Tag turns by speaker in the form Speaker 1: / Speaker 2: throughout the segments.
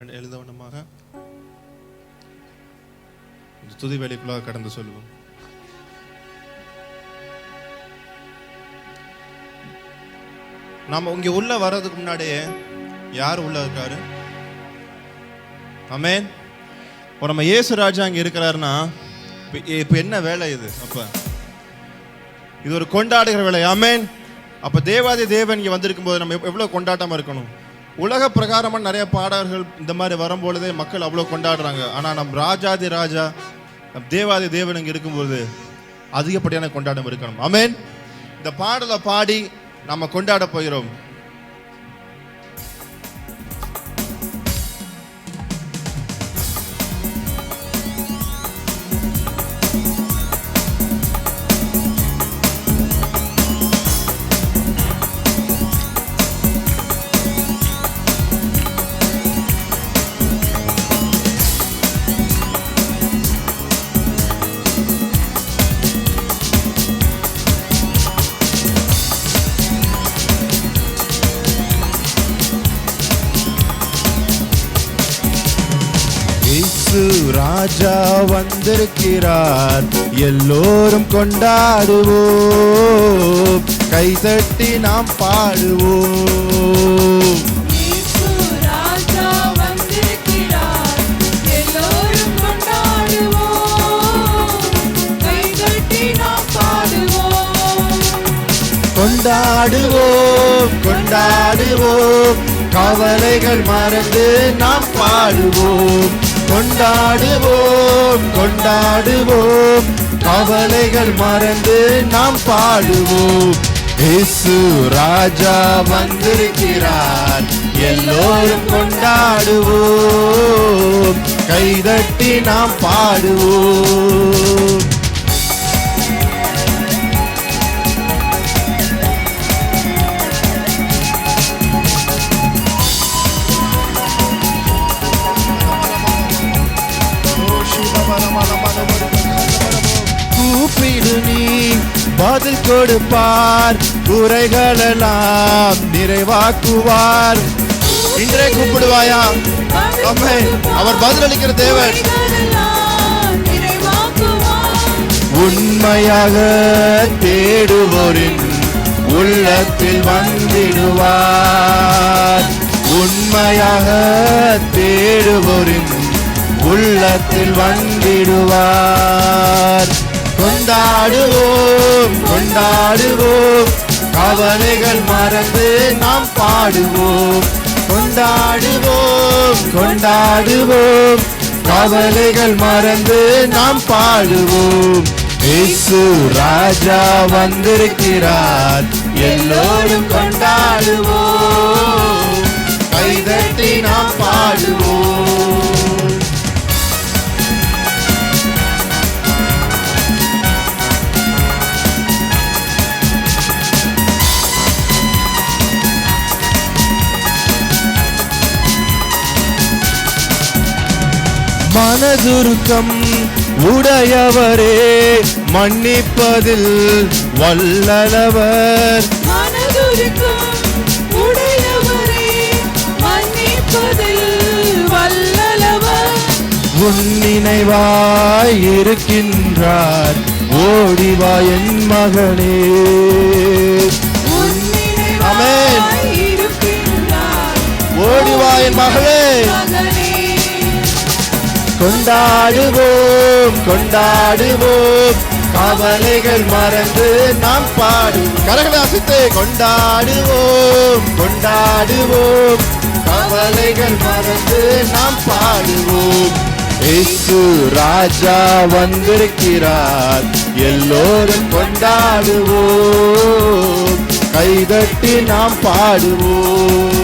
Speaker 1: எழுதவனமாக துதி வேலைக்குள்ளாக கடந்து சொல்லுவோம். நாம இங்க உள்ள வர்றதுக்கு முன்னாடியே யார் உள்ள இருக்காரு? ஆமென். நம்ம இயேசு ராஜா அங்க இருக்கிறாருன்னா இப்ப என்ன வேலை இது? அப்ப இது ஒரு கொண்டாடுகிற வேலை. ஆமென். அப்ப தேவாதி தேவன் இங்க வந்திருக்கும் போது நம்ம எவ்வளவு கொண்டாட்டமா இருக்கணும். உலக பிரகாரமா நிறைய பாடல்கள் இந்த மாதிரி வரும்பொழுதே மக்கள் அவ்வளோ கொண்டாடுறாங்க. ஆனா நம் ராஜாதி ராஜா நம் தேவாதி தேவன் இங்க இருக்கும்போது அதிகப்படியான கொண்டாட்டம் இருக்கணும். ஆமென். இந்த பாடலை பாடி நம்ம கொண்டாட போகிறோம். ராஜா வந்திருக்கிறார், எல்லோரும் கொண்டாடுவோம், கைதட்டி நாம் பாடுவோம்.
Speaker 2: ராஜா வந்திருக்கிறார், எல்லோரும் கொண்டாடுவோம், கைதட்டி நாம் பாடுவோம்.
Speaker 1: கொண்டாடுவோம் கொண்டாடுவோம், கவலைகள் மறந்து நாம் பாடுவோம். கொண்டாடுவோம் கொண்டாடுவோம், கவலைகள் மறந்து நாம் பாடுவோம். இயேசு ராஜா வந்திருக்கிறார், எல்லோரும் கொண்டாடுவோம், கைதட்டி நாம் பாடுவோம். கூப்பிடு நீ பதில் கொடுப்பார், குறைகளெல்லாம் நிறைவாக்குவார். இன்றே கூப்பிடுவாயா? அவர் பதிலளிக்கிற தேவன். உண்மையாக தேடுவோரின் உள்ளத்தில் வந்திடுவார். உண்மையாக தேடுவோரின் உள்ளத்தில் வந்திடுவார். கொண்டாடுவோம் கொண்டாடுவோம், கவலைகள் மறந்து நாம் பாடுவோம். கொண்டாடுவோம் கொண்டாடுவோம், கவலைகள் மறந்து நாம் பாடுவோம். இயேசு ராஜா வந்திருக்கிறார், எல்லோரும் கொண்டாடுவோம், கைதட்டி நாம் பாடுவோம். மனதுருக்கம் உடையவரே, மன்னிப்பதில் வல்லவர்.
Speaker 2: மனதுருக்கம் உடையவரே, மன்னிப்பதில் வல்லவர்.
Speaker 1: உன் நினைவாய் இருக்கின்றார், ஓடிவா என் மகனே.
Speaker 2: உன் நினைவாய் இருக்கின்றார்,
Speaker 1: ஓடிவா என் மகளே. கொண்டாடுவோம் கொண்டாடுவோம், கவலைகள் மறந்து நாம் பாடுவோம். கரகளை அசைத்து கொண்டாடுவோம் கொண்டாடுவோம், கவலைகள் மறந்து நாம் பாடுவோம். இயேசு ராஜா வந்திருக்கிறார், எல்லோரும் கொண்டாடுவோம், கைதட்டி நாம் பாடுவோம்.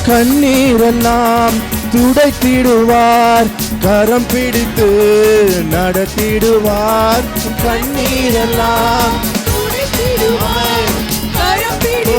Speaker 1: கண்ணீரெல்லாம் துடைத்திடுவார், கரம் பிடித்து நடத்திடுவார். கண்ணீரெல்லாம்
Speaker 2: துடைத்திடுவார், கரம் பிடித்து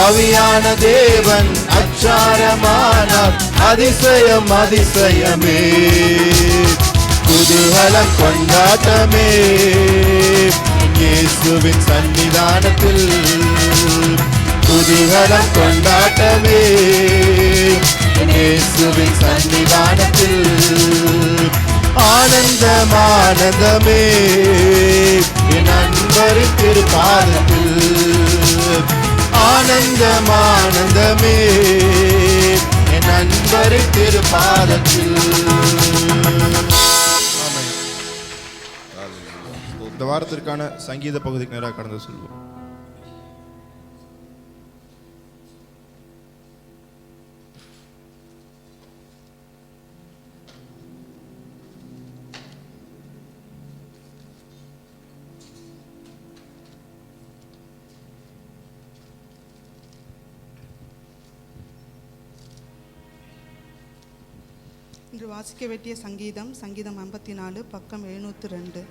Speaker 2: ஆவியான தேவன் அச்சாரமானார் அதிசயம் அதிசயமே குதூகலம் கொண்டாட்டமே இயேசுவின் சன்னிதானத்தில் குதூகலம் கொண்டாட்டமே இயேசுவின் சன்னிதானத்தில் ஆனந்தம் ஆனந்தமே என் அன்பரின் திருப்பாதத்தில் ஆனந்தம் ஆனந்தமே என் அன்பரின் திருப்பாதத்தில்.
Speaker 1: இந்த வாரத்திற்கான சங்கீத பகுதிக்கு நேராக கடந்து சொல்வோம்.
Speaker 3: இன்று வாசிக்க வேண்டிய சங்கீதம் 54 பக்கம் 702.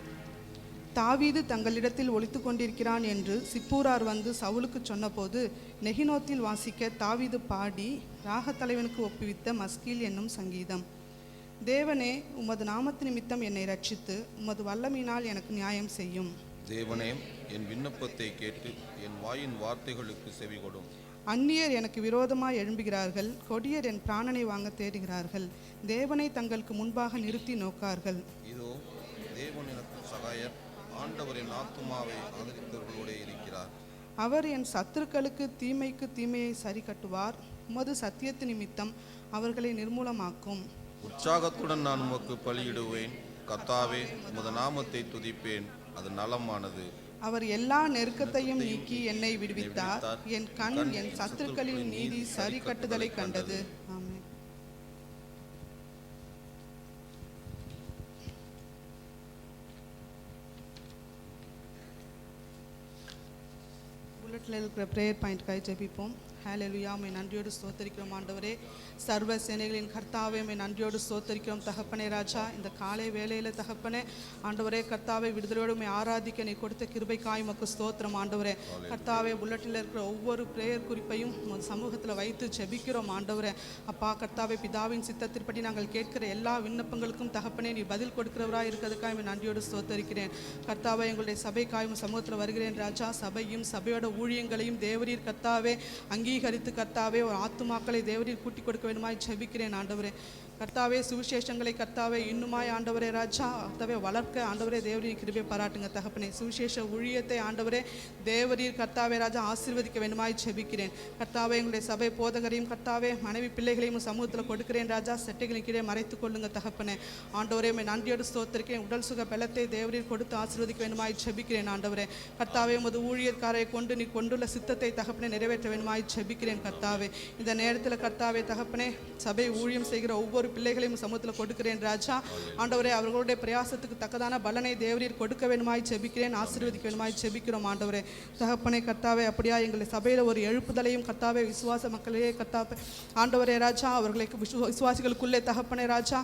Speaker 3: தாவீது தங்களிடத்தில் ஒளித்து கொண்டிருக்கிறான் என்று சிப்பூரார் வந்து சவுலுக்கு சொன்னபோது நெகினோத்தில் வாசிக்க தாவீது பாடி ராகத்தலைவனுக்கு ஒப்புவித்த மஸ்கீல் என்னும் சங்கீதம். தேவனே, உமது நாமத்து நிமித்தம் என்னை ரட்சித்து உமது வல்லமையினால் எனக்கு நியாயம் செய்யும்.
Speaker 4: தேவனே, என் விண்ணப்பத்தை கேட்டு என் வாயின் வார்த்தைகளுக்கு செவிகொடும்.
Speaker 3: அந்நியர் எனக்கு விரோதமாய் எழும்புகிறார்கள், கொடியர் என் பிராணனை வாங்க தேடுகிறார்கள். தேவனை தங்களுக்கு முன்பாக நிறுத்தி நோக்கார்கள்.
Speaker 4: இதோ தேவன் எனக்கு சகாயர், ஆண்டவரின் ஆத்துமாவை ஆதரித்தவர்களோடு இருக்கிறார்.
Speaker 3: அவர் என் சத்துருக்களுக்கு தீமைக்கு தீமையை சரி கட்டுவார். உமது சத்தியத்து நிமித்தம் அவர்களை நிர்மூலமாக்கும்.
Speaker 4: உற்சாகத்துடன் நான் உமக்கு பலியிடுவேன். கர்த்தாவே, உமது நாமத்தை துதிப்பேன், அது நலமானது.
Speaker 3: அவர் எல்லா நெருக்கத்தையும் நீக்கி என்னை விடுவித்தார். என் கண் என் சத்துருக்களின் நீதி சரி கட்டுதலை கண்டது. ஆமென். புல்லட்டில் இருக்கிற ப்ரேயர் பாயிண்ட்காய் ஜெபிப்போம். ஹல்லேலூயா. உம்மை நன்றியோடு ஸ்தோத்தரிக்கிறோம் ஆண்டவரே. சர்வ சேனைகளின் கர்த்தாவே, உம்மை நன்றியோடு ஸ்தோத்தரிக்கிறோம் தகப்பனே ராஜா. இந்த காலை வேளையில் தகப்பனே ஆண்டவரே கர்த்தாவே, விடுதலையோடு உம்மை ஆராதிக்க நீ கொடுத்த கிருபைக்காய் உமக்கு ஸ்தோத்திரம் ஆண்டவரே. கர்த்தாவே, புல்லட்டில் இருக்கிற ஒவ்வொரு பிரேயர் குறிப்பையும் உங்கள் சமூகத்தில் வைத்து ஜெபிக்கிறோம் ஆண்டவரே. அப்பா கர்த்தாவே, பிதாவின் சித்தத்தின்படி நாங்கள் கேட்கிற எல்லா விண்ணப்பங்களுக்கும் தகப்பனே நீ பதில் கொடுக்கிறவராக இருக்கிறதுக்காக உம்மை நன்றியோடு ஸ்தோத்தரிக்கிறேன் கர்த்தாவே. எங்களுடைய சபைக்காயும் சமூகத்தில் வருகிறேன் ராஜா. சபையும் சபையோட ஊழியங்களையும் தேவரீர் கர்த்தாவே அங்கீகரித்து கர்த்தாவே ஒரு ஆத்துமாக்களை தேவரீர் கூட்டி கொடுக்க வேண்டுமாய் ஜெபிக்கிறேன் ஆண்டவரே. கர்த்தாவே, சுவிசேஷங்களை கர்த்தாவே இன்னுமாய் ஆண்டவரே ராஜா கர்த்தாவே வளர்க்க ஆண்டவரே தேவரீர் கிருபை பாராட்டுங்க தகப்பனே. சுவிசேஷ ஊழியத்தை ஆண்டவரே தேவரீர் கர்த்தாவே ராஜா ஆசீர்வதிக்க வேண்டுமாய் ஜெபிக்கிறேன் கர்த்தாவே. எங்களுடைய சபை போதகரையும் கர்த்தாவே மனைவி பிள்ளைகளையும் சமூகத்தில் கொடுக்கிறேன் ராஜா. செட்டைகளின் கீழே மறைத்துக் கொள்ளுங்க தகப்பனே. ஆண்டவரே, உம்மை நன்றியோடு ஸ்தோத்திரிக்கிறேன். உடல் சுக பலத்தை தேவரீர் கொடுத்து ஆசீர்வதிக்க வேண்டுமாய் ஜெபிக்கிறேன் ஆண்டவரே. கர்த்தாவே, உமது ஊழியர்காரை கொண்டு நீ கொண்டுள்ள சித்தத்தை தகப்பனே நிறைவேற்ற வேண்டுமாய் ஜெபிக்கிறேன் கர்த்தாவே. இந்த நேரத்தில் கர்த்தாவே தகப்பனே சபை ஊழியம் செய்கிற ஒவ்வொரு பிள்ளைகளையும் சமூகத்தில் கொடுக்கிறேன் ராஜா. ஆண்டவரே, அவர்களுடைய பிரயாசத்துக்கு தக்கதான பலனை தேவரீர் கொடுக்க வேண்டுமாய் ஜெபிக்கிறேன். ஆசீர்வதிக்க வேண்டுமாய் ஜெபிக்கிறோம் ஆண்டவரே. தகப்பனே கர்த்தாவே, அப்படியா எங்களை சபையில் ஒரு எழுப்புதலையும் கர்த்தாவே விசுவாச மக்களையே கர்த்தாவே ஆண்டவரே ராஜா அவர்களை விசுவாசிகளுக்குள்ளே தகப்பனே ராஜா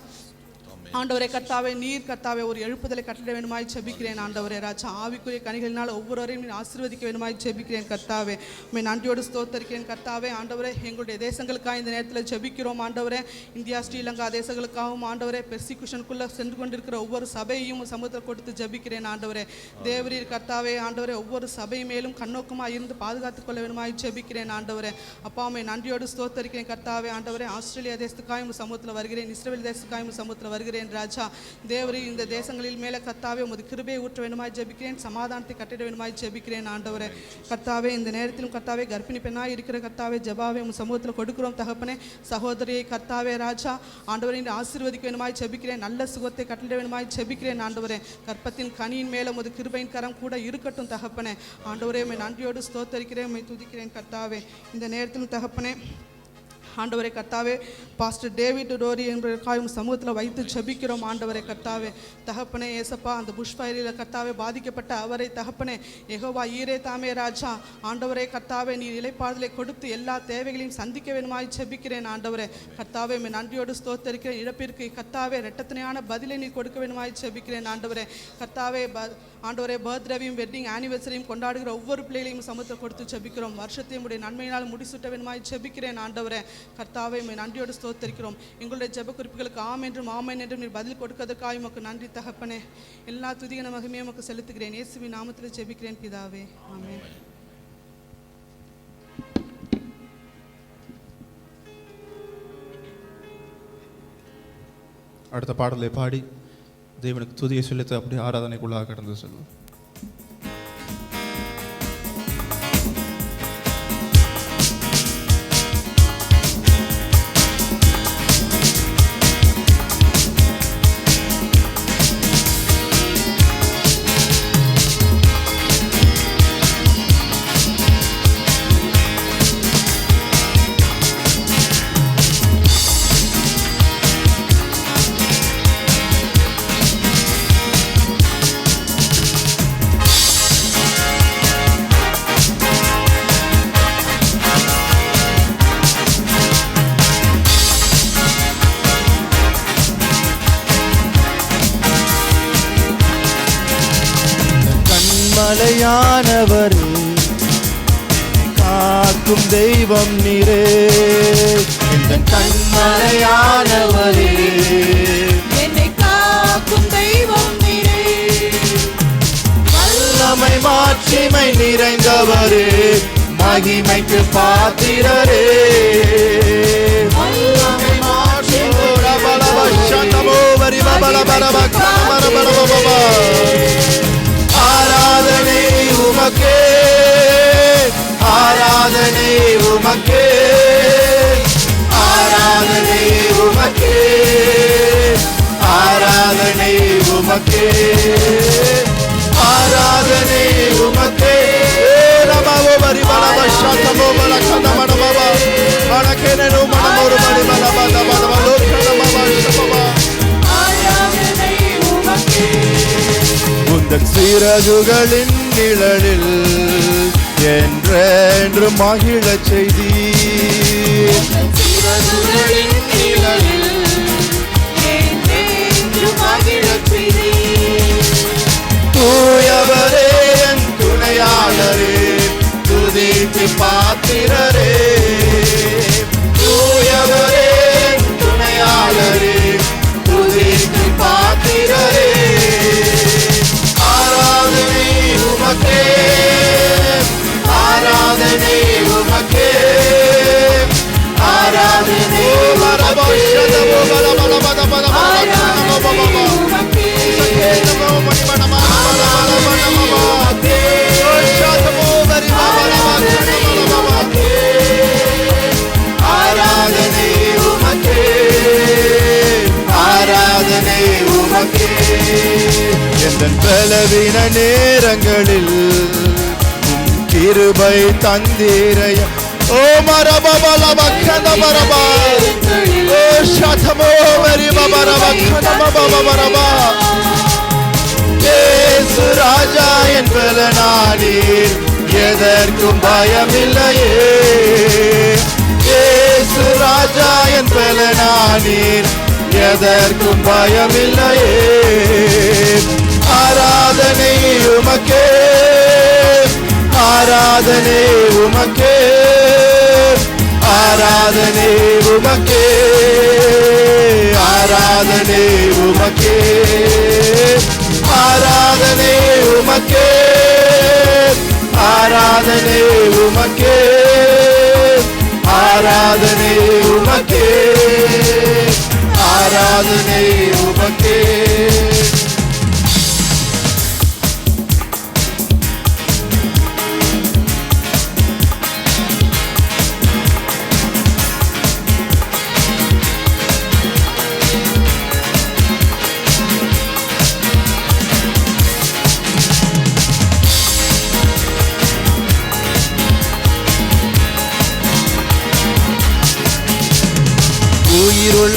Speaker 3: ஆண்டவரே கர்த்தாவே நீர் கர்த்தாவே ஒரு எழுப்புதலை கட்டளை வேண்டுமாய் ஜெபிக்கிறேன் ஆண்டவரே ராஜா. ஆவிக்குரிய கனிகளினால் ஒவ்வொருவரையும் நீ ஆசீர்வதிக்க வேண்டுமாய் ஜெபிக்கிறேன் கர்த்தாவே. உம்மை நன்றியோடு ஸ்தோத்தரிக்கிறேன் கர்த்தாவே. ஆண்டவரே, எங்களுடைய தேசங்களுக்காக இந்த நேரத்தில் ஜெபிக்கிறோம் ஆண்டவரே. இந்தியா ஸ்ரீலங்கா தேசங்களுக்காகவும் ஆண்டவரே பெர்சிக்யூஷனுக்குள்ளே சென்று கொண்டிருக்கிற ஒவ்வொரு சபையையும் சமூகத்தில் கொடுத்து ஜெபிக்கிறேன் ஆண்டவரே. தேவரீர் கர்த்தாவே ஆண்டவரே ஒவ்வொரு சபை மேலும் கண்ணோக்கமாக இருந்து பாதுகாத்துக் கொள்ள வேண்டுமாய் ஜெபிக்கிறேன் ஆண்டவரே. அப்பா, உம்மை நன்றியோடு ஸ்தோத்தரிக்கிறேன் கர்த்தாவே. ஆண்டவரே, ஆஸ்திரேலியா தேசத்துக்காயும் சமூகத்தில் வருகிறேன். இஸ்ரேல் தேசத்துக்காயும் சமூகத்தில் வருகிறேன் ராஜா. தேவரீர் இந்த தேசங்களில் மேலே கர்த்தாவே உமது கிருபையை ஊற்ற வேண்டுமாய் ஜெபிக்கிறேன். சமாதானத்தை கட்டிட வேண்டுமாய் ஜெபிக்கிறேன் ஆண்டவரே. கர்த்தாவே, இந்த நேரத்திலும் கர்த்தாவே கர்ப்பிணி பெண்ணாய் இருக்கிற கர்த்தாவே ஜெபாவே உம் சமூகத்தில் கொடுக்கிறோம் தகப்பனே. சகோதரியை கர்த்தாவே ராஜா ஆண்டவரை ஆசீர்வதிக்க வேண்டுமாய் ஜெபிக்கிறேன். நல்ல சுகத்தை கட்டிட வேண்டுமாய் ஜெபிக்கிறேன் ஆண்டவரே. கர்ப்பத்தின் கனியின் மேலே உமது கிருபையின் கரம் கூட இருக்கட்டும் தகப்பனே. ஆண்டவரே, உம்மை நன்றியோடு ஸ்தோத்தரிக்கிறேன், உம்மை துதிக்கிறேன் கர்த்தாவே. இந்த நேரத்திலும் தகப்பனே ஆண்டவரே கர்த்தாவே பாஸ்டர் டேவிட் டோரி என்பதற்காக சமூகத்தில் வைத்து ஜெபிக்கிறோம். ஆண்டவரே கர்த்தாவே தகப்பனே ஏசப்பா, அந்த புஷ் ஃபயரில் கர்த்தாவே பாதிக்கப்பட்ட அவரை தகப்பனே யெகோவா ஈரே தாமே ராஜா, ஆண்டவரே கர்த்தாவே நீர் இளைப்பாறுதலை கொடுத்து எல்லா தேவைகளையும் சந்திக்க வேணுமாய் ஜெபிக்கிறேன். ஆண்டவரே கர்த்தாவே நன்றியோடு ஸ்தோத்தரிக்கிறேன். இழப்பிற்கு கர்த்தாவே இரட்டத்தனையான பதிலை நீ கொடுக்க வேணுமாய் ஜெபிக்கிறேன். ஆண்டவரே கர்த்தாவே ஆண்டவரே பர்த்டேவையும் வெட்டிங் ஆனிவர்சரியும் கொண்டாடுகிற ஒவ்வொரு பிள்ளைகளையும் சமூகத்தை கொடுத்து ஜெபிக்கிறோம். வருஷத்தையும் உடைய நன்மையினால் முடிசூட்ட வேணுமாய் ஜெபிக்கிறேன். ஆண்டவரே கர்த்தாவே நன்றியோடு ஸ்தோத்தரிக்கிறோம். எங்களுடைய ஜெப குறிப்புகளுக்கு ஆம் என்றும் ஆமென் என்றும் நீர் பதில் கொடுக்கிறதுக்காக உமக்கு நன்றி தகப்பனே. எல்லா துதியான மகிமையை உமக்கு செலுத்துகிறேன். இயேசுவின் நாமத்தில் ஜெபிக்கிறேன் பிதாவே, ஆமென்.
Speaker 1: அடுத்த பாடலை பாடி தேவனுக்கு துதியை செலுத்த அப்படியே ஆராதனைக்குள்ளாக கடந்து செல்வோம்.
Speaker 2: மலையானவரே காக்கும் தெய்வம் நீரே, இந்த கண்மலையானவரே
Speaker 5: என்னை காக்கும் தெய்வம் நீரே,
Speaker 2: வல்லமை மாட்சிமை நிறைந்தவரே, மகிமைக்கு பாத்திரரே,
Speaker 5: வல்லமை மாட்சிமை
Speaker 2: ஆராதனை உமக்கே, ஆராதனை உமக்கே, ஆராதனை உமக்கே, ஆராதனை உமக்கே, ஆராதனை உமக்கே. ரமோ பரி பலவ சதமோ பலகத மனமப மனக்கேனோ மனமோரு பரி பலவ தபதவ லோகனமப சபப.
Speaker 5: ஆராதனை உமக்கே,
Speaker 2: உந்தன் சிறகுகளின் நிழலில் என்றென்று மகிழச் செய்தீர்,
Speaker 5: சிறகுகளின் நிழலில் என்றென்று மகிழச் செய்தீர்.
Speaker 2: தூயவரே என் துணையாளரே, துதிக்கு பாத்திரரே, தூயவரே என் துணையாளரே, துதிக்கு பாத்திரரே. ஆராதனை உமக்கே, ஆராதனை உமக்கே, ஆராதனை ஆராதனை உமக்கே, ஆராதனை உமக்கே. எந்தன் பலவீன நேரங்களில் உம் கிருபை தந்தீரைய ஓ மரபபல பக்கன மரபா ஓ சதமோ மரி பபரப கனமபப மரபா. இயேசு ராஜா என் பலனானீர், எதற்கும் பயமில்லையே. இயேசு ராஜா என் பலனானீர், எதற்கும் பயமில்லையே. ஆராதனை உமக்கே, ஆராதனை உமக்கே, ஆராதனை உமக்கே, ஆராதனை உமக்கே, ஆராதனை உமக்கே, ஆராதனை உமக்கே, ஆராதனை உமக்கே, ஆராதனை உமக்கே.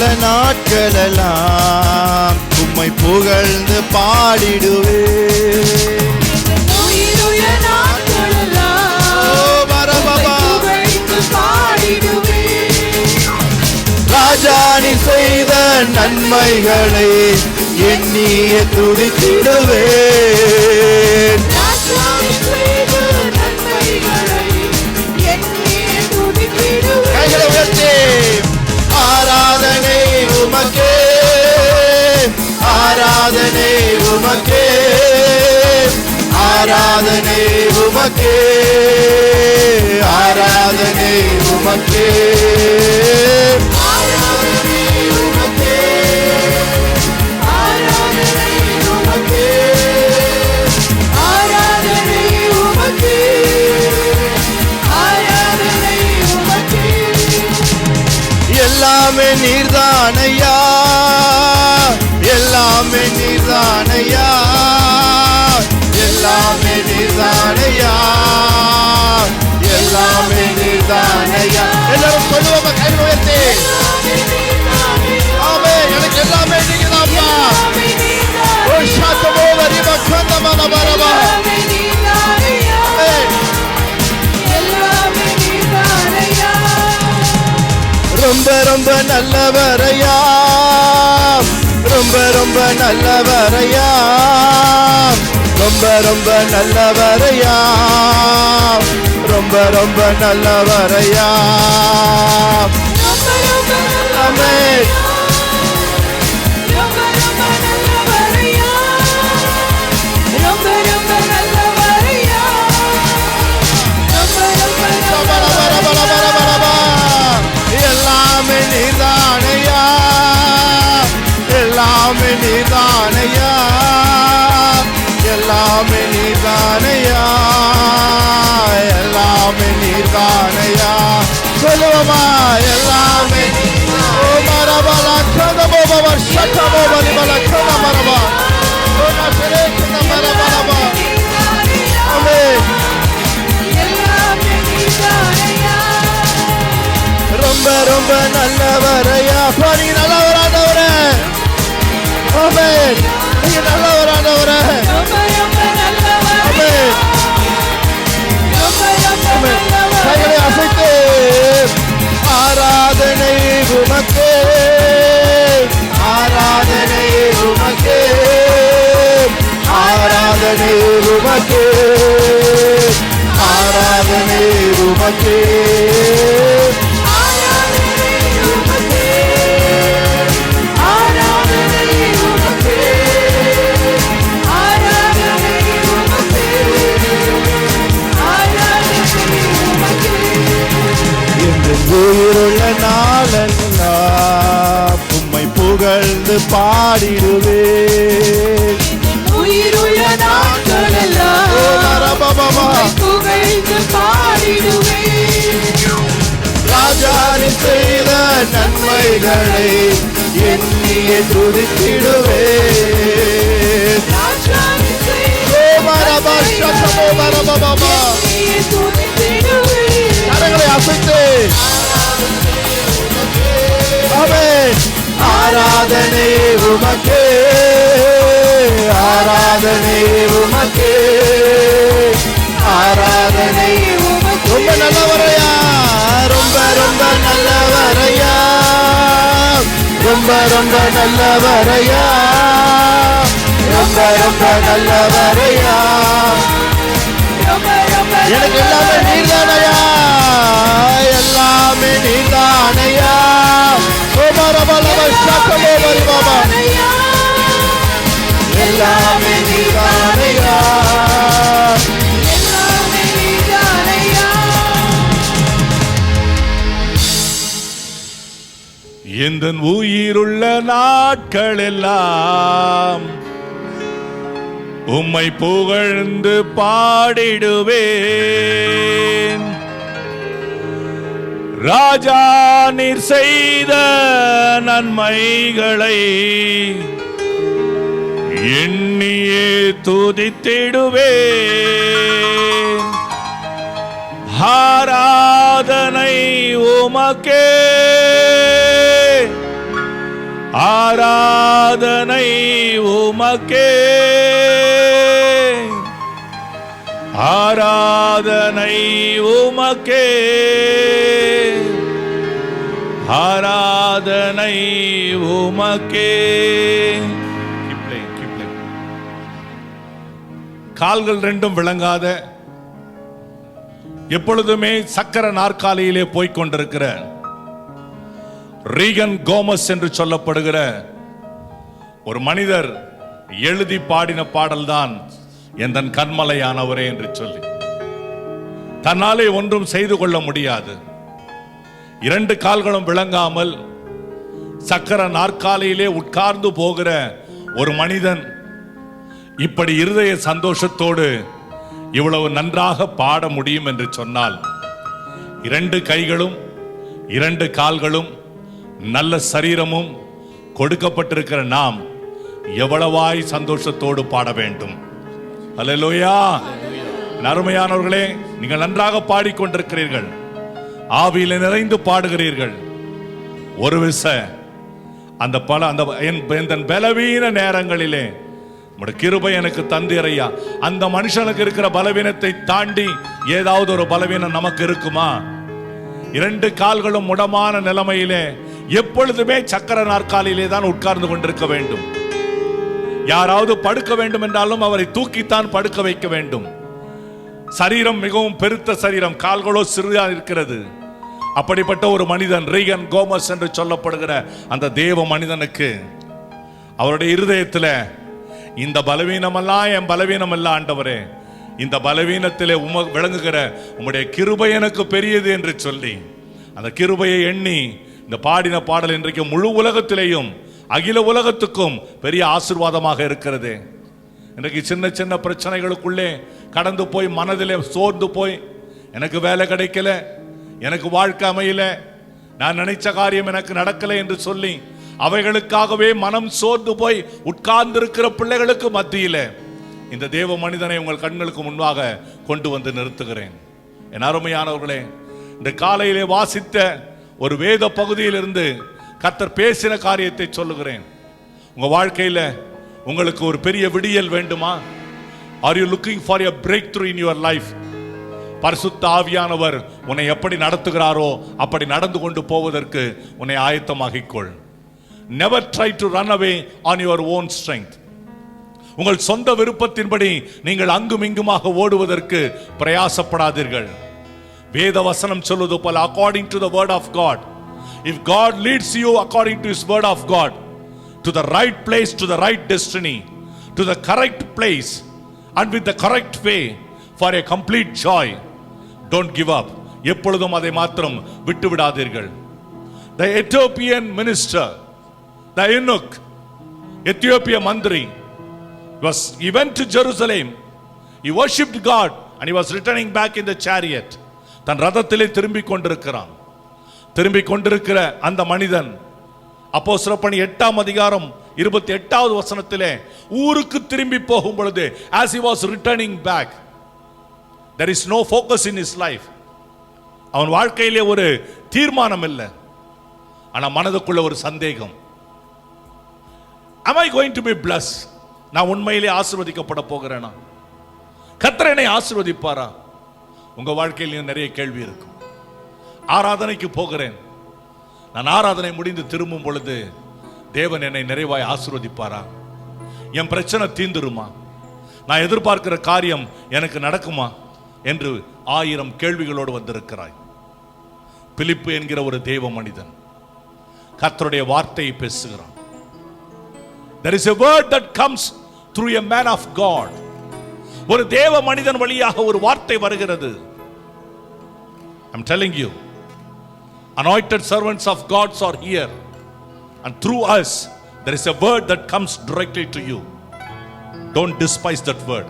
Speaker 1: உயிருள்ள நாட்களெல்லாம் உம்மை புகழ்ந்து பாடிடுவேன்.
Speaker 5: உயிருள்ள நாட்களெல்லாம்
Speaker 1: ஓ பரபபா
Speaker 5: புகழ்ந்து பாடிடுவேன்.
Speaker 1: ராஜா நீ செய்த நன்மைகளை எண்ணிய துதித்திடுவேன்.
Speaker 5: ராஜாவே செய்த நன்மைகளை எண்ணிய துதித்திடுவேன்.
Speaker 1: கைகளை உயர்த்தி ஆராதனை உமக்கே, ஆராதனை உமக்கே, ஆராதனை உமக்கே, ஆராதனை உமக்கே,
Speaker 5: ஆராதனை உமக்கே, ஆராதனை உமக்கே, ஆராதனை உமக்கே, ஆராதனை உமக்கே.
Speaker 1: எல்லாமே நீர்தானையா, எல்லாமே நீர்தானையா, எல்லாமே நீர்தானையா, எல்லாமே நீர்தானையா. எல்லாரும் சொல்லுவோம் கை உயர்த்தி. ஆமே எனக்கு எல்லாமே நீங்கதாப்பா. ஓ ஷாத்தமோ வரி மக்கந்த மனபரபா.
Speaker 5: எல்லாமே நீதானையா,
Speaker 1: ஆமென்.
Speaker 5: எல்லாமே நீதானையா.
Speaker 1: ரொம்ப ரொம்ப நல்லவரையா, ரொம்ப ரொம்ப நல்லவரையா, ரொம்ப ரொம்ப நல்லவரையா, ரொம்ப ரொம்ப நல்லவரையா.
Speaker 5: ரொம்ப ரொம்ப
Speaker 1: ஆமென்.
Speaker 5: ரொம்ப ரொம்ப நல்லவரையா, ரொம்ப ரொம்ப நல்லவரையா, ரொம்ப ரொம்ப
Speaker 1: பரபரபரபரபரபா. எல்லாமே நீதானையா, எல்லாமே நீதானையா, எல்லாமே நீதானையா, எல்லாமே நீதானையா. சொல்லுவோமா எல்லாமே. ஓ மரபல கதபோ சட்டமோ பலிபல கத மரபா. ஓ நசரே கத மரபரபா.
Speaker 5: நீதானையா,
Speaker 1: ஆமென்.
Speaker 5: எல்லாமே நீதானையா.
Speaker 1: ரொம்ப ரொம்ப நல்லவரையா. நீ நல்லவரானவரே. ஆமென். நீங்க நல்லவரானவரே.
Speaker 5: ரொம்ப ரொம்ப நல்லவரையா,
Speaker 1: ஆமென்.
Speaker 5: ரொம்ப ரொம்ப
Speaker 1: ஆமென். கைகளை
Speaker 5: நல்லவரையா.
Speaker 1: அசைத்து ஆராதனை உமக்கே, ஆராதனை உமக்கே, ஆராதனை உமக்கே, ஆராதனை உமக்கே.
Speaker 5: ஆராதனை உமக்கே, ஆராதனை உமக்கே, ஆராதனை உமக்கே, ஆராதனை உமக்கே.
Speaker 1: எங்கள் உயிருள்ள நாளெல்லாம் உம்மை புகழ்ந்து பாடிடுவேன்.
Speaker 5: உயிருள்ள நாட்களெல்லாம்
Speaker 1: ஓ மரபபா.
Speaker 5: உம்மை புகழ்ந்து பாடிடுவேன்.
Speaker 1: ராஜா நீ செய்த நன்மைகளை எண்ணிய துதித்திடுவேன்.
Speaker 5: ராஜாவே செய்த
Speaker 1: ஓ மரபா சத்தமோ மரபபா.
Speaker 5: எண்ணிய துதித்திடுவேன்.
Speaker 1: கரங்களை அசைத்து ஆமென். ஆராதனை உமக்கே, ஆராதனை உமக்கே, ஆராதனை
Speaker 5: உமக்கே.
Speaker 1: ரொம்ப நல்லவரையா, ரொம்ப ரொம்ப நல்லவரையா, ரொம்ப ரொம்ப நல்லவரையா, ரொம்ப ரொம்ப நல்லவரையா.
Speaker 5: ரொம்ப ரொம்ப
Speaker 1: எனக்கு எல்லாமே நீர்தானையா, எல்லாமே நீர்தானையா. ஓ மரபலவ சத்தமோ வரி பாபா. எல்லாமே நீர்தானையா.
Speaker 5: எல்லாமே நீதானையா.
Speaker 6: எந்தன் உயிருள்ள நாட்களெல்லாம் உம்மை புகழ்ந்து பாடிடுவேன். ராஜா நீர் செய்த நன்மைகளை எண்ணியே துதித்திடுவேன். ஆராதனை உமக்கே, ஆராதனை உமக்கே, ஆராதனை உமக்கே, ஆராதனை உமக்கே. கால்கள் ரெண்டும் விளங்காத, எப்பொழுதுமே சக்கர நாற்காலியிலே போய்கொண்டிருக்கிற ரீகன் கோமஸ் என்று சொல்லப்படுகிற ஒரு மனிதர் எழுதி பாடின பாடல்தான் என் கண்மலையானவரே என்று சொல்லி. தன்னாலே ஒன்றும் செய்து கொள்ள முடியாது, இரண்டு கால்களும் விளங்காமல் சக்கர நாற்காலியிலே உட்கார்ந்து போகிற ஒரு மனிதன் இப்படி இருதய சந்தோஷத்தோடு இவ்வளவு நன்றாக பாட முடியும் என்று சொன்னால், இரண்டு கைகளும் இரண்டு கால்களும் நல்ல சரீரமும் கொடுக்கப்பட்டிருக்கிற நாம் எவ்வளவாய் சந்தோஷத்தோடு பாட வேண்டும். அல்லேலூயா. அருமையானவர்களே, நீங்கள் நன்றாக பாடிக்கொண்டிருக்கிறீர்கள், ஆவியிலே நிறைந்து பாடுகிறீர்கள். ஒரு விச அந்த பலவீன நேரங்களிலே உம்முடைய கிருபை எனக்கு தந்தீரையா. அந்த மனுஷனுக்கு இருக்கிற பலவீனத்தை தாண்டி ஏதாவது ஒரு பலவீனம் நமக்கு இருக்குமா? இரண்டு கால்களும் முடமான நிலைமையிலே எப்பொழுதுமே சக்கர நாற்காலியிலே தான் உட்கார்ந்து கொண்டிருக்க வேண்டும். யாராவது படுக்க வேண்டும் என்றாலும் அவரை தூக்கித்தான் படுக்க வைக்க வேண்டும். சரீரம் மிகவும் பெருத்த சரீரம், கால்களோ சிறிதா இருக்கிறது. அப்படிப்பட்ட ஒரு மனிதன் ரீகன் கோமஸ் என்று சொல்லப்படுகிற அந்த தேவ மனிதனுக்கு அவருடைய இருதயத்தில் இந்த பலவீனமெல்லாம் என் பலவீனம் அல்ல ஆண்டவரே, இந்த பலவீனத்திலே விளங்குகிற உம்முடைய கிருபை எனக்கு பெரியது என்று சொல்லி அந்த கிருபையை எண்ணி இந்த பாடின பாடல் இன்றைக்கு முழு உலகத்திலேயும் அகில உலகத்துக்கும் பெரிய ஆசீர்வாதமாக இருக்கிறது. இன்றைக்கு சின்ன சின்ன பிரச்சனைகளுக்குள்ளே கடந்து போய் மனதிலே சோர்ந்து போய், எனக்கு வேலை கிடைக்கல, எனக்கு வாழ்க்கை அமையல, நான் நினைச்ச காரியம் எனக்கு நடக்கலை என்று சொல்லி அவைகளுக்காகவே மனம் சோர்ந்து போய் உட்கார்ந்திருக்கிற பிள்ளைகளுக்கு மத்தியில் இந்த தேவ மனிதனை உங்கள் கண்களுக்கு முன்பாக கொண்டு வந்து நிறுத்துகிறேன். என் அருமையானவர்களே, இந்த காலையிலே வாசித்த ஒரு வேத பகுதியிலிருந்து கர்த்தர் பேசின காரியத்தை சொல்லுகிறேன். உங்க வாழ்க்கையில் உங்களுக்கு ஒரு பெரிய விடியல் வேண்டுமா? Are you looking for a breakthrough in your life? பரிசுத்த ஆவியானவர் உன்னை எப்படி நடத்துகிறாரோ அப்படி நடந்து கொண்டு போவதற்கு உன்னை ஆயத்தமாகிக்கொள். Never try to run away on your own strength. உங்கள் சொந்த விருப்பத்தின்படி நீங்கள் அங்கும் இங்குமாக ஓடுவதற்கு பிரயாசப்படாதீர்கள். வேத வசனம் சொல்வது போல, according to the word of God, if God leads you according to his word of God to the right place, to the right destiny, to the correct place and with the correct way for a complete joy, don't give up. எப்பொழுதும் அதை மாத்திரம் விட்டு விடாதீர்கள். The Ethiopian minister, the eunuch, Ethiopia Mandri, he went to Jerusalem, he worshipped God and he was returning back in the chariot. தன் ரதத்திலே திரும்பிக் கொண்டிருக்கிறான். திரும்பிக் கொண்டிருக்கிற அந்த மனிதன் அப்போஸ்தலர் பணி 8ஆம் அதிகாரம் 28வது வசனத்திலே ஊருக்கு திரும்பி போகும் பொழுது, as he was returning back, there is no focus in his life. அவன் வாழ்க்கையிலே ஒரு தீர்மானம் இல்லை, ஆனா மனதுக்குள்ள ஒரு சந்தேகம். Am I going to be blessed? நான் உண்மையிலே ஆசீர்வதிக்கப்பட போகிறேனா? கர்த்தர் என்னை ஆசீர்வதிப்பாரா? உங்க வாழ்க்கையில நிறைய கேள்வி இருக்கும். ஆராதனைக்கு போகிறேன், நான் ஆராதனை முடிந்து திரும்பும் பொழுது தேவன் என்னை நிறைவாய் ஆசீர்வதிப்பாரா? என் பிரச்சனை தீந்துருமா? நான் எதிர்பார்க்கிற காரியம் எனக்கு நடக்குமா என்று 1000 கேள்விகளோடு வந்திருக்கிறாய். பிலிப்பு என்கிற ஒரு தேவ மனிதன் கர்த்தருடைய வார்த்தையை பேசுகிறான். There is a word that comes through a man of God. ஒரு தேவ மனிதன் வழியாக ஒரு வார்த்தை வருகிறது. I'm telling you, anointed servants of God are here, and through us there is a word that comes directly to you. Don't despise that word.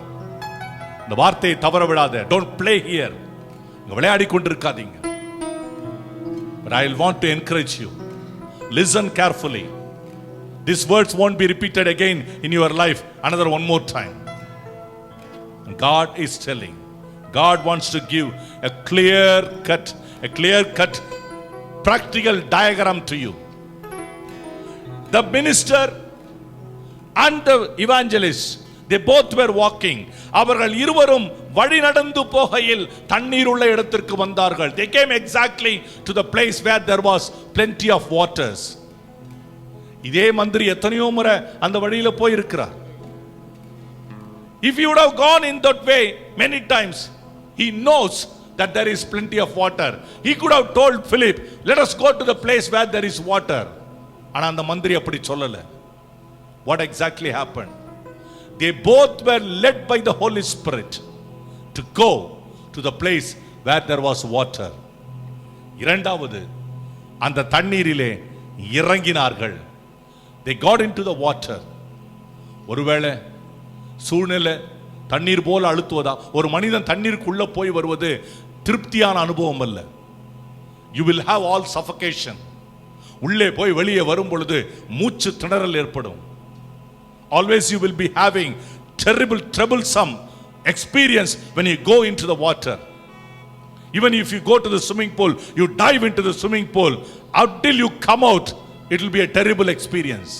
Speaker 6: இந்த வார்த்தையை தவற விடாத. Don't play here. விளையாடி கொண்டிருக்காதீங்க. But I want to encourage you. Listen carefully. These words won't be repeated again in your life another one more time. And God is telling, God wants to give a clear cut practical diagram to you. the minister and the evangelist, they both were walking. அவர்கள் இருவரும் வழி நடந்து போகையில் தண்ணீர் உள்ள இடத்திற்கு வந்தார்கள். They came exactly to the place where there was plenty of waters. இதே மந்திரி எத்தனையோ முறை அந்த வழியில போய் இருக்கிறார். If he would have gone in that way many times, he knows that there is plenty of water. He could have told Philip, let us go to the place where there is water. ஆனா அந்த மந்திரி அப்படி சொல்லல. What exactly happened? They both were led by the Holy Spirit to go to the place where there was water. இரண்டாவது, அந்த தண்ணீரிலே இறங்கினார்கள். They got into the water. ஒருவேளை சூழ்நிலை தண்ணீர் போல அழுத்துவதா? ஒரு மனிதன் தண்ணீருக்குள்ள போய் வருவது திருப்தியான அனுபவம் அல்ல. You will have all suffocation. உள்ளே போய் வெளியே வரும் பொழுது மூச்சு திணறல் ஏற்படும். Always you will be having troublesome experience when you go into the water. Even if you go to the swimming pool, you dive into the swimming pool, until you come out, it will be a terrible experience.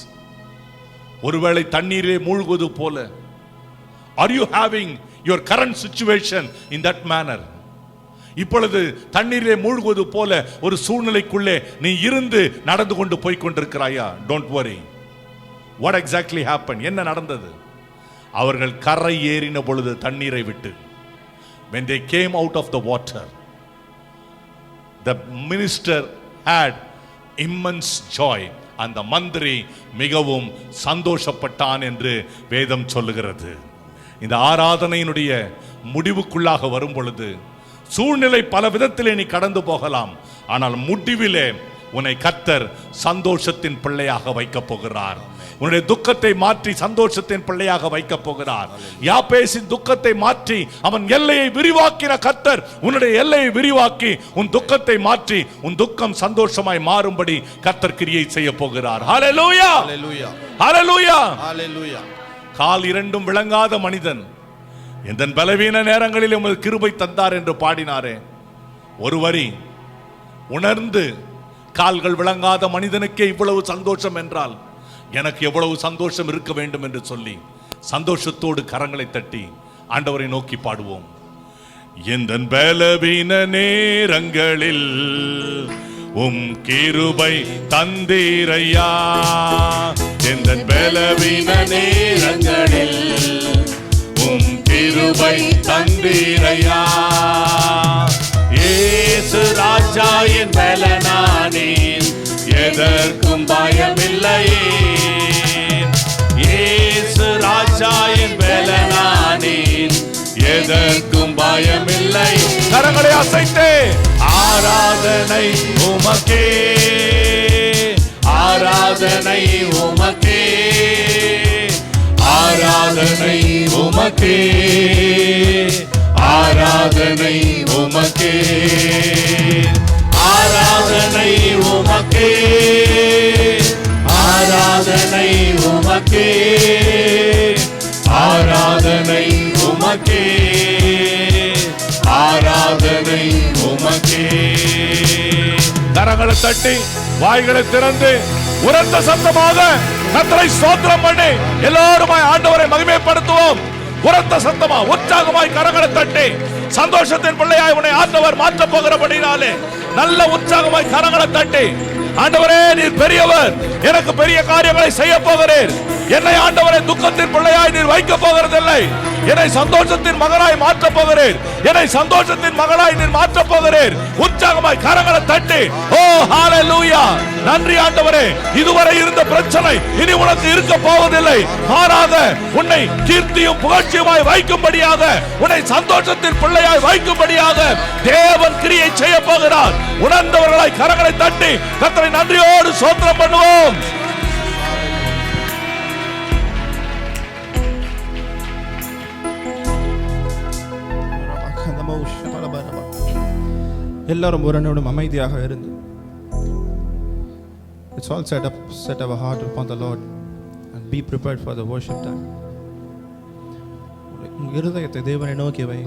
Speaker 6: ஒருவேளை தண்ணீரே மூழ்குவது போல, are you having your current situation in that manner? இப்பொழுது தண்ணீரே மூழ்குவது போல ஒரு சூழ்நிலைக்குள்ளே நீ இருந்து நடந்து கொண்டு போய் கொண்டிருக்கிறாயா? Don't worry. What exactly happened? என்ன நடந்தது? அவர்கள் கரை ஏறின பொழுது தண்ணீரை விட்டு, when they came out of the water, the minister had immense joy. அந்த மந்திரி மிகவும் சந்தோஷப்பட்டான் என்று வேதம் சொல்லுகிறது. இந்த ஆராதனையினுடைய முடிவுக்குள்ளாக வரும் பொழுது சூழ்நிலை பல விதத்திலே நீ கடந்து போகலாம், ஆனால் முடிவிலே உன்னை கர்த்தர் சந்தோஷத்தின் பிள்ளையாக வைக்கப் போகிறார். உன்னுடைய துக்கத்தை மாற்றி சந்தோஷத்தின் பிள்ளையாக வைக்கப் போகிறார். யாபேசின் துக்கத்தை மாற்றி அவன் எல்லையை விரிவாக்கின கர்த்தர் உன்னுடைய எல்லையை விரிவாக்கி உன் துக்கத்தை மாற்றி உன் துக்கம் சந்தோஷமாய் மாறும்படி கர்த்தர் கிரியை செய்ய போகிறார். ஹல்லேலூயா,
Speaker 4: ஹல்லேலூயா,
Speaker 6: ஹல்லேலூயா,
Speaker 4: ஹல்லேலூயா.
Speaker 6: கால் இரண்டும் விளங்காத மனிதன் இந்த பலவீன நேரங்களில் உமது கிருபை தந்தார் என்று பாடினாரே, ஒரு வரி உணர்ந்து கால்கள் விளங்காத மனிதனுக்கே இவ்வளவு சந்தோஷம் என்றால் எனக்கு எவ்வளவு சந்தோஷம் இருக்க வேண்டும் என்று சொல்லி சந்தோஷத்தோடு கரங்களை தட்டி ஆண்டவரை நோக்கி பாடுவோம். எந்த பலவீன நேரங்களில் உம் கிருபை தந்தீரையா, எந்த பலவீன நேரங்களில் உம் கிருபை தந்தீரையா. இயேசு ராஜா என் பலனானேன், எதற்கும் பயமில்லையே. இயேசு ராஜா என் பலனானேன், எதற்கும் பயமில்லை. கரங்களை அசைத்து ஆராதனை உமக்கே, ஆராதனை உமக்கே, ஆராதனை உமக்கே, ஆராதனை உமக்கே, ஆராதனை உமக்கே, ஆராதனை உமக்கே, ஆராதனை உமக்கே, ஆராதனை உமக்கே. கரங்களை தட்டி வாய்களை திறந்து உரத்த சத்தமாக கர்த்தரை ஸ்தோத்திரம் பண்ணி எல்லாருமாய் ஆண்டவரை மகிமைப்படுத்துவோம். உரத்த சத்தமா உற்சாகமாய் கரங்களை தட்டி சந்தோஷத்தின் பிள்ளையாய் உன்னை ஆண்டவர் மாற்ற போகிறபடினாலே நல்ல உற்சாகமாய் கரங்களை தட்டி, ஆண்டவரே நீர் பெரியவர், எனக்கு பெரிய காரியங்களை செய்ய போகிறீர், என்னை ஆண்டவரை துக்கத்தின் பிள்ளையாய் நீர் வைக்க போகிறதில்லை, என்னை சந்தோஷத்தின் மகனாய் மாற்ற போகிறீர், என்னை சந்தோஷத்தின் மகனாய் நீர் மாற்ற போகிறீர். உற்சாகமாய் கரங்களை தட்டி ஓ ஹல்லேலூயா, நன்றி ஆண்டவரே, இதுவரை இருந்த பிரச்சனை இனி உனக்கு இருக்க போவதில்லை, மாறாக உன்னை கீர்த்தியும் புகழ்ச்சியுமாய் வைக்கும்படியாக, உன்னை சந்தோஷத்தின் பிள்ளையாய் வைக்கும்படியாக தேவன் கிரியை செய்ய போகிறார். உணர்ந்தவர்களாய் கரங்களை தட்டி கர்த்தரை நன்றியோடு ஸ்தோத்திரம் பண்ணுவோம்.
Speaker 1: எல்லாரும் ஒரு நிமிடம் அமைதியாக இருந்து, it's all set our heart upon the Lord and be prepared for the worship time. உங்கள் இருதயத்தை தேவனை நோக்கி வை.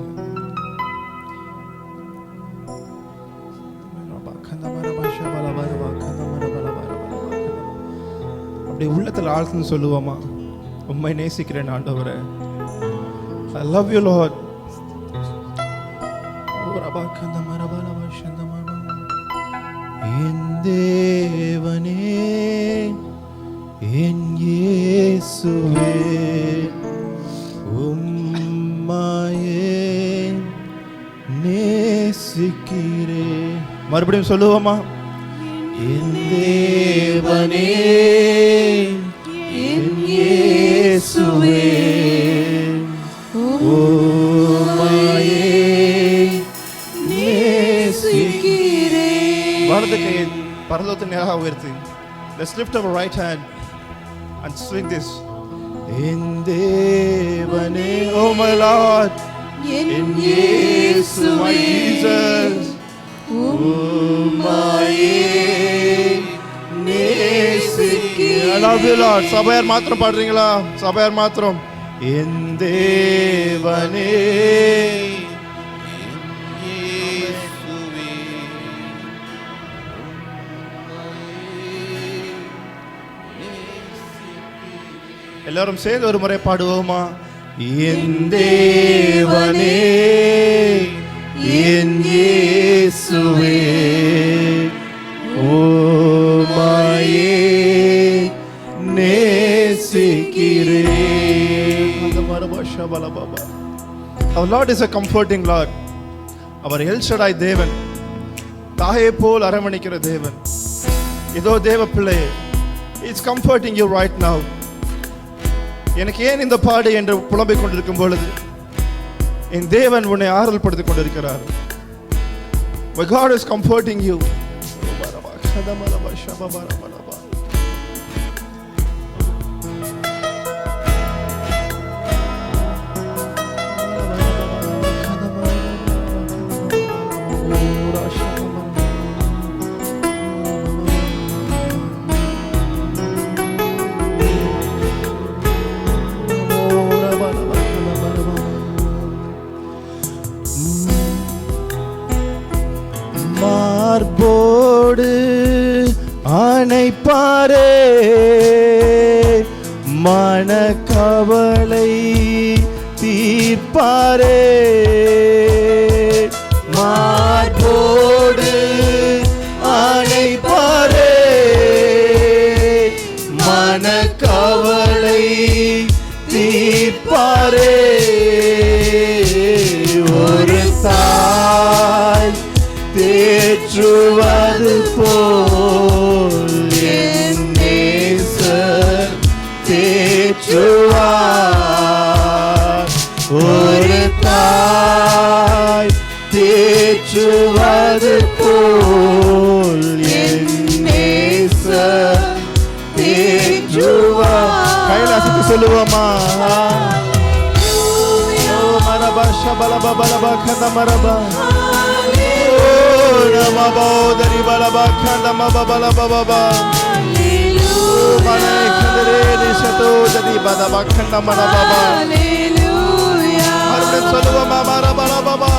Speaker 1: அப்படியே இருதயத்தில் ஆழ்ந்து சொல்லுவோமா, உம்மை நேசிக்கிறேன் ஆண்டவரே. I love you Lord. என் தேவனே, என் இயேசுவே, உம்மையே நேசிக்கிறேன். மறுபடியும் சொல்லுவோமா, என் தேவனே, என் இயேசுவே, உம்மையே நேசிக்கிறேன். வலது கையை பரலோகத்தின் நேராக உயர்த்தி, let's lift our right hand and sing this. என் தேவனே, oh my Lord, என் இயேசு, my Jesus, உம்மையே நேசிக்கிறேன். I love you Lord. சபையார் மாத்திரம் பாடுறீங்களா? சபையார் மாத்திரம். என் தேவனே, எல்லாரும் சேர்ந்து ஒரு முறை பாடுவோமா, என் தேவனே, என் இயேசுவே, உம்மையே நேசிக்கிறேன். Our Lord is a comforting Lord. அவர் எல் ஷடாய் தேவன், தாயை போல் அரவணைக்கிற தேவன். இதோ தேவ பிள்ளையே, it's comforting you right now. எனக்கு ஏன் இந்த பாடு என்று புலம்பிக் கொண்டிருக்கும் பொழுது என் தேவன் உன்னை ஆறுதல் படுத்திக் கொண்டிருக்கிறார். My God is comforting you. மார்போடு அணைப்பாரே, மனக்கவலை தீர்ப்பாரே. மார்போடு அணைப்பாரே, மனக்கவலை தீர்ப்பாரே. ஒரு தாய் தேற்றுவது போல் என் நேசர் தேற்றுவார். ஒரு தாய் தேற்றுவது போல் என் நேசர் தேற்றுவார். கைலாசத்து சொல்லுவோமா, மரபா ஷபலபா பலபா கந்த மரபா நமபோதரி பலபா கந்த மபலபா பபா மனை கந்தரே நிஷதோதரி பலபா கந்த மரபா. மறுபடியும் சொல்லுவோமா, மரபலபா.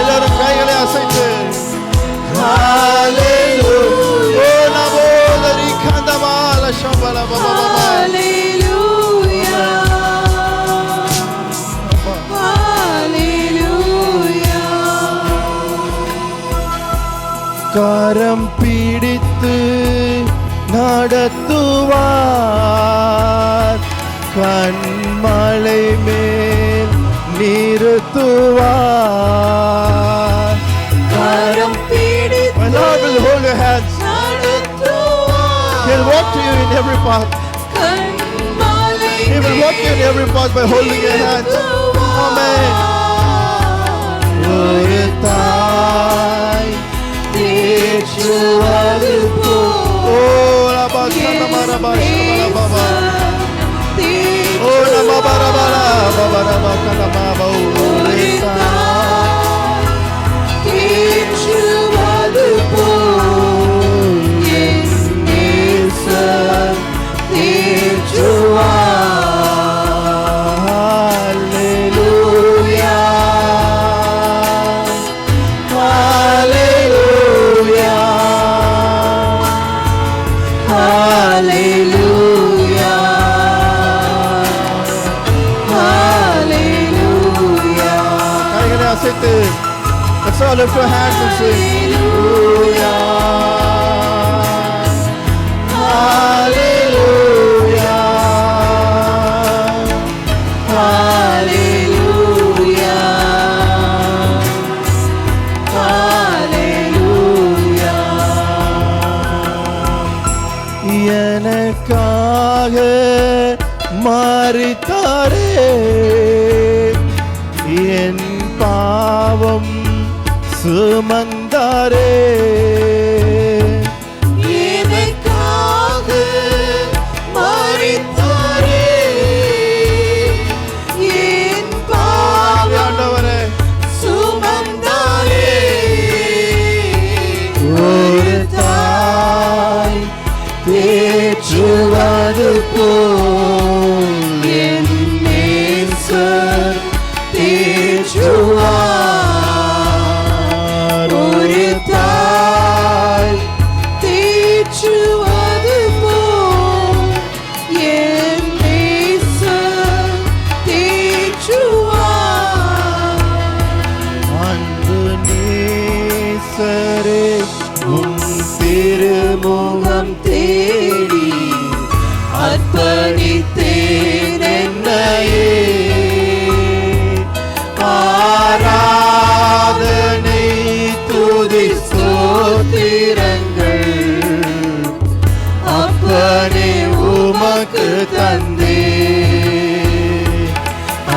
Speaker 1: எல்லாரும் கைகளை அசைத்து ஹalleluya நமோதரி கந்த மால ஷபலபா பபா. கரம் பிடித்து நடத்துவார், கண்மலை மேல் நிறுத்துவார். கரம் பிடித்து my Lord will hold your hands. He'll walk to you in every path. He will walk you in every path by holding your hands. Amen. ஒரு தாய் தேற்றுவது போல், ஓ ரபா கந்தமா ரபா ஷபலா பபா, ஓ நமபா ரபா பபா ரபா கந்தமா பௌ. ஒரு தாய் தேற்றுவது போல் என் நேசர் தேற்றுவார். ஹalleluya
Speaker 2: So lift your hands and sing. Hallelujah. Hallelujah. Hallelujah. Hallelujah. எனக்காக மரித்தாரே, என் பாவம் சுமந்தாரே.
Speaker 5: எனக்காக மரித்தாரே, என் பாவம்
Speaker 2: ஆண்டவரே,
Speaker 5: சுமந்தாரே.
Speaker 2: ஒரு தாய் தேற்றுவது போல் என் நேசர் தேற்றுவார். ஒரு தாய்
Speaker 5: தேற்றுவது போல் என் நேசர் தேற்றுவார்.
Speaker 2: அன்பு நேசரே, உம் திருமுகம் தேடி அர்ப்பணித்தேன் என்னையே. ஆராதனை துதி ஸ்தோத்திரங்கள் அப்பனே உமக்கு தந்தே.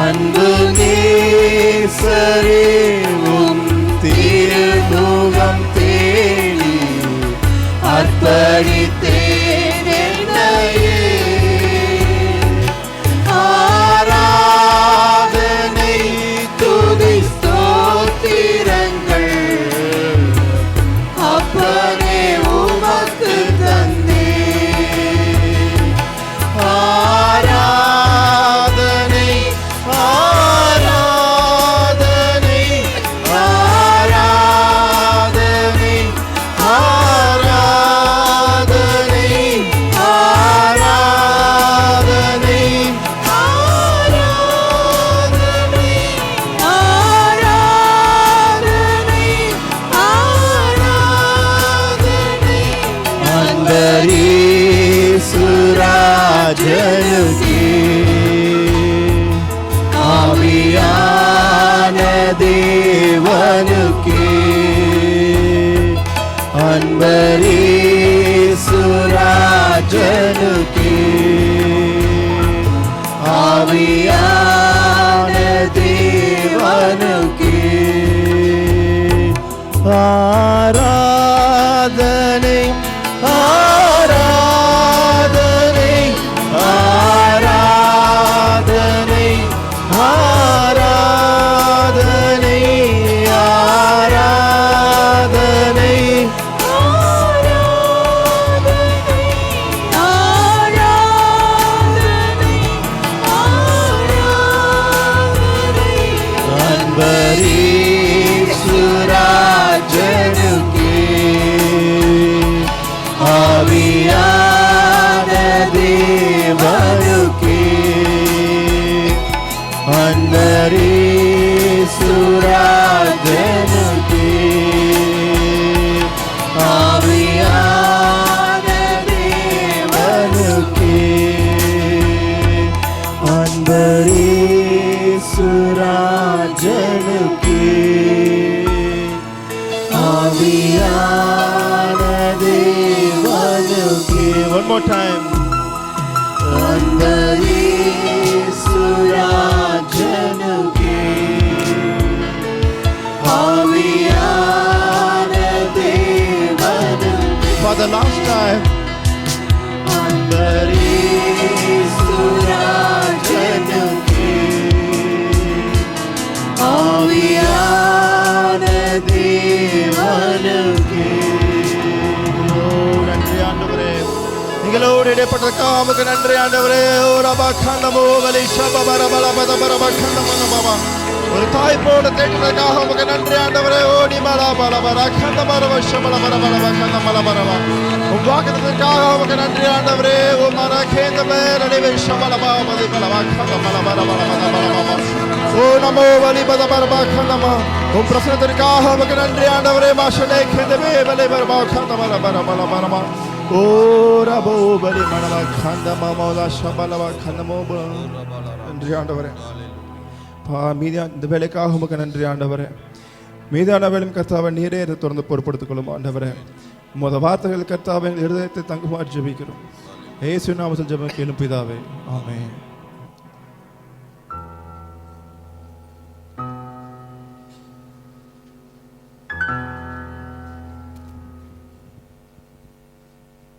Speaker 2: அன்பு நேசரே, உம் திருமுகம் தேடி அர்ப்பணித்தேன் என்னையே. ஆராதனை துதி ஸ்தோத்திரங்கள் அப்பனே உமக்கு தந்தே. ஆராதனை ஆராதனை ஆராதனை ஆராதனை ஆராதனை
Speaker 5: ஆராதனை ஆராதனை
Speaker 2: அன்பரீசுராஜனுக்கே, ஆவியான தேவனுக்கே. அன்பரீசுராஜனுக்கே, ஆவியான தேவனுக்கே. ஆராதனை ஆராதனை ஆராதனை ஆராதனை ஆராதனை
Speaker 5: ஆராதனை ஆராதனை
Speaker 2: அன்பரீசுராஜனுக்கே, ஆவியான தேவனுக்கே. அன்பரீசுராஜனுக்கே, ஆவியான தேவனுக்கே. அன்பரீசுராஜனுக்கே, ஆவியான தேவனுக்கே. One more time. அன்பரீசுராஜனுக்கே, ஆவியான தேவனுக்கே. For the last time. அன்பரீசுராஜனுக்கே, ஆவியான தேவனுக்கே. நன்றி ஆண்டவரே, எங்களோடு இடைப்பட்டிருக்க உமக்கு நன்றி ஆண்டவரே. ஓ ரபா கண்டமோ வலி ஷபபர பலபத பரப கண்டமன பாபா. ஒரு தாய் போல தேடுறதுக்காக உமக்கு நன்றி ஆண்டவரே. ஓடி மலா பலபர கண்டமர வஷமல பரபர கண்டமல பரபா.
Speaker 1: உம் வாக்குத்தத்தத்திற்காக உமக்கு நன்றி ஆண்டவரே. உம் மரகேந்தமே நடுவே ஷபலபா மதிபலபா கந்தமலபலபலபலபலபலபா. ஓ நமோ வலிபத பரபா கந்தமா. உம் பிரசன்னத்திற்காக உமக்கு நன்றி ஆண்டவரே. மாஷலே கேந்தமே வலிபரபா கந்தமலபலபலபலபா. ஓ ரபோ பலி மனபா கந்தமா மௌலா ஷபலபா கந்தமோ. நன்றி ஆண்டவரே. மீதியான இந்த வேலைக்காக உமக்கு நன்றி ஆண்டவரே. மீதான வேலையும் கர்த்தாவை நீரே இதை தொடர்ந்து பொறுப்படுத்திக் கொள்ளும் ஆண்டவரே. உமது வார்த்தைகள் கர்த்தாவை எங்கள் இருதயத்தை தங்குமாறு ஜெபிக்கிறோம். இயேசு நாமத்தில் ஜெபம் கேளும் பிதாவே. ஆமென்.